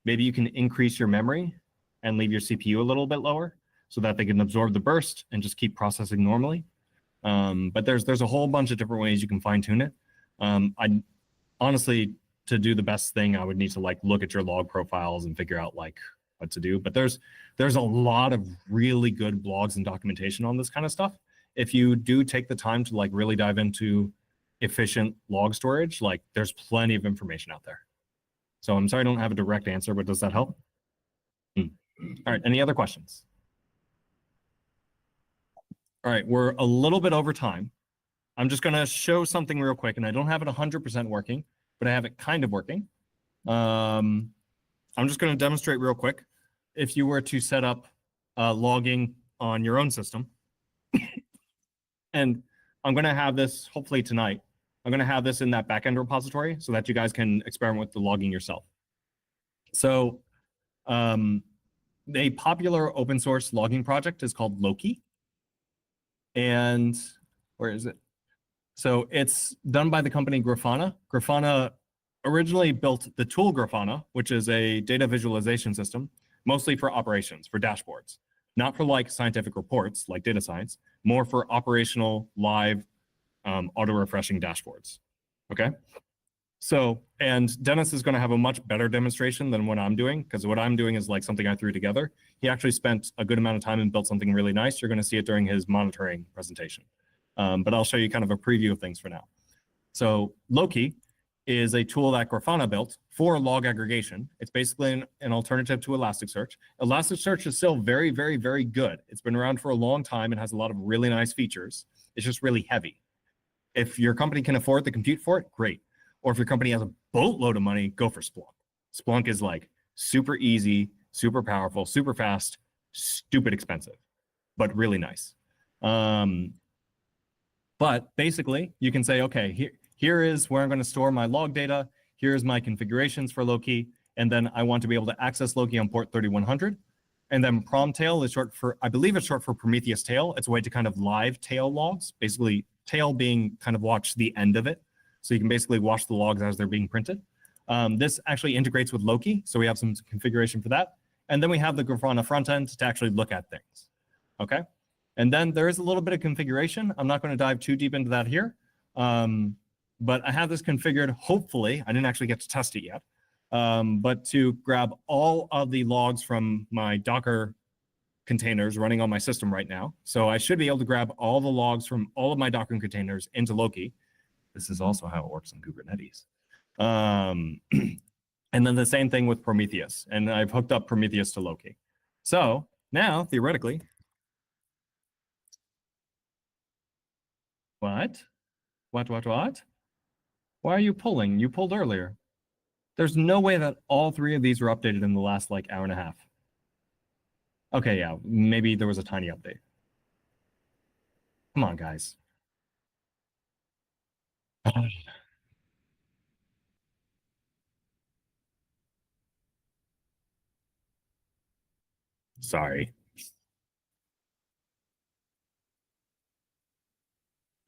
maybe you can increase your memory and leave your CPU a little bit lower so that they can absorb the burst and just keep processing normally. But there's a whole bunch of different ways you can fine tune it. I honestly, to do the best thing, I would need to like look at your log profiles and figure out like what to do. But there's a lot of really good blogs and documentation on this kind of stuff. If you do take the time to like really dive into efficient log storage, like there's plenty of information out there. So I'm sorry I don't have a direct answer, but does that help? All right, any other questions? All right, we're a little bit over time. I'm just gonna show something real quick, and I don't have it 100% working, but I have it kind of working. I'm just gonna demonstrate real quick. If you were to set up logging on your own system, and I'm gonna have this hopefully tonight, I'm gonna have this in that backend repository so that you guys can experiment with the logging yourself. So a popular open source logging project is called Loki. And where is it? So it's done by the company Grafana. Grafana originally built the tool Grafana, which is a data visualization system, mostly for operations, for dashboards, not for like scientific reports, like data science, more for operational live auto-refreshing dashboards, okay? So, and Dennis is gonna have a much better demonstration than what I'm doing, because what I'm doing is like something I threw together. He actually spent a good amount of time and built something really nice. You're gonna see it during his monitoring presentation. But I'll show you kind of a preview of things for now. So Loki is a tool that Grafana built for log aggregation. It's basically an alternative to Elasticsearch. Elasticsearch is still very, very, very good. It's been around for a long time and has a lot of really nice features. It's just really heavy. If your company can afford the compute for it, great. Or if your company has a boatload of money, go for Splunk. Splunk is like super easy, super powerful, super fast, stupid expensive, but really nice. But basically, you can say, okay, here is where I'm going to store my log data. Here's my configurations for Loki. And then I want to be able to access Loki on port 3100. And then Promtail is short for, I believe it's short for Prometheus tail. It's a way to kind of live tail logs, basically tail being kind of watch the end of it. So you can basically watch the logs as they're being printed. This actually integrates with Loki. So we have some configuration for that. And then we have the Grafana front end to actually look at things. Okay. And then there is a little bit of configuration. I'm not going to dive too deep into that here. But I have this configured, hopefully, I didn't actually get to test it yet, but to grab all of the logs from my Docker containers running on my system right now. So I should be able to grab all the logs from all of my Docker containers into Loki. This is also how it works in Kubernetes. And then the same thing with Prometheus. And I've hooked up Prometheus to Loki. So now, theoretically, What? What? Why are you pulling? You pulled earlier. There's no way that all three of these were updated in the last like hour and a half. Okay, yeah, maybe there was a tiny update. Come on, guys. Sorry.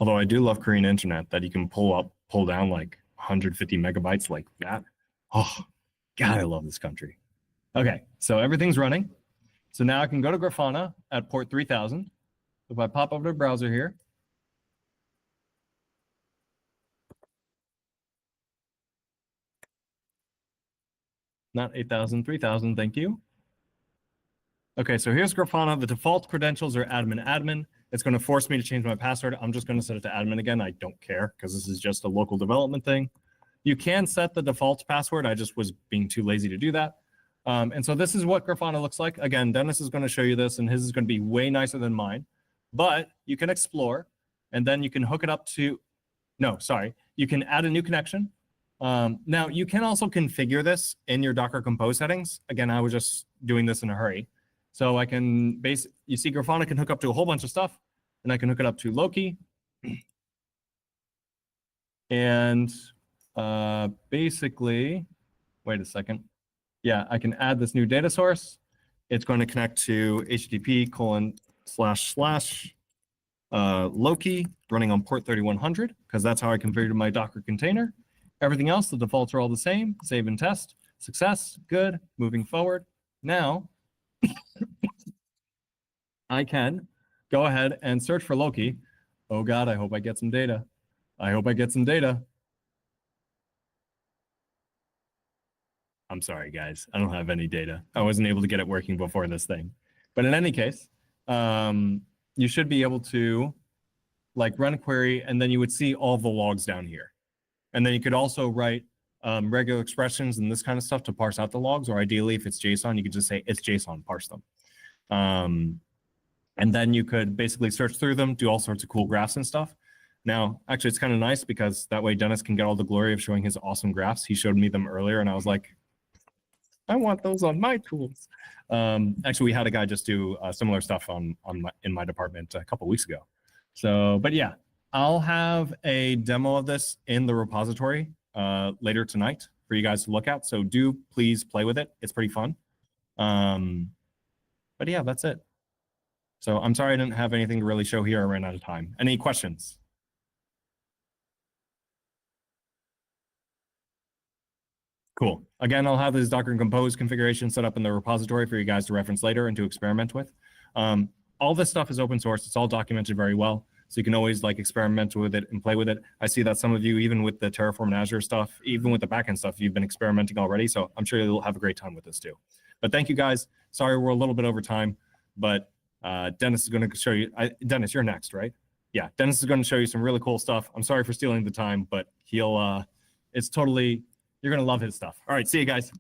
Although I do love Korean internet that you can pull down like 150 megabytes like that. Oh, God, I love this country. Okay, so everything's running. So now I can go to Grafana at port 3000. If I pop over to the browser here, not 8000, 3000, thank you. Okay, so here's Grafana. The default credentials are admin. It's going to force me to change my password. I'm just going to set it to admin again. I don't care because this is just a local development thing. You can set the default password. I just was being too lazy to do that. And so this is what Grafana looks like. Again, Dennis is going to show you this, and his is going to be way nicer than mine. But you can explore, and then you can hook it up to, no, sorry. You can add a new connection. Now, you can also configure this in your Docker Compose settings. Again, I was just doing this in a hurry. So I can you see Grafana can hook up to a whole bunch of stuff, and I can hook it up to Loki. And basically, wait a second. Yeah, I can add this new data source. It's going to connect to http://Loki running on port 3100, because that's how I configured my Docker container. Everything else, the defaults are all the same. Save and test. Success. Good. Moving forward. Now, I can go ahead and search for Loki. Oh God, I hope I get some data. I hope I get some data. I'm sorry, guys. I don't have any data. I wasn't able to get it working before this thing. But in any case, you should be able to like run a query, and then you would see all the logs down here. And then you could also write regular expressions and this kind of stuff to parse out the logs, or ideally, if it's JSON, you could just say it's JSON, parse them. And then you could basically search through them, do all sorts of cool graphs and stuff. Now, actually, it's kind of nice because that way Dennis can get all the glory of showing his awesome graphs. He showed me them earlier, and I was like, I want those on my tools. Actually, we had a guy just do similar stuff in my department a couple weeks ago. So, but yeah, I'll have a demo of this in the repository later tonight for you guys to look at. So do please play with it. It's pretty fun. But yeah, that's it. So I'm sorry I didn't have anything to really show here. I ran out of time. Any questions? Cool. Again, I'll have this Docker Compose configuration set up in the repository for you guys to reference later and to experiment with. All this stuff is open source. It's all documented very well. So you can always like experiment with it and play with it. I see that some of you, even with the Terraform and Azure stuff, even with the backend stuff, you've been experimenting already. So I'm sure you'll have a great time with this too. But thank you guys. Sorry, we're a little bit over time, but Dennis is going to show you. Dennis, you're next, right? Yeah, Dennis is going to show you some really cool stuff. I'm sorry for stealing the time, but he'll, it's totally, you're going to love his stuff. All right, see you guys.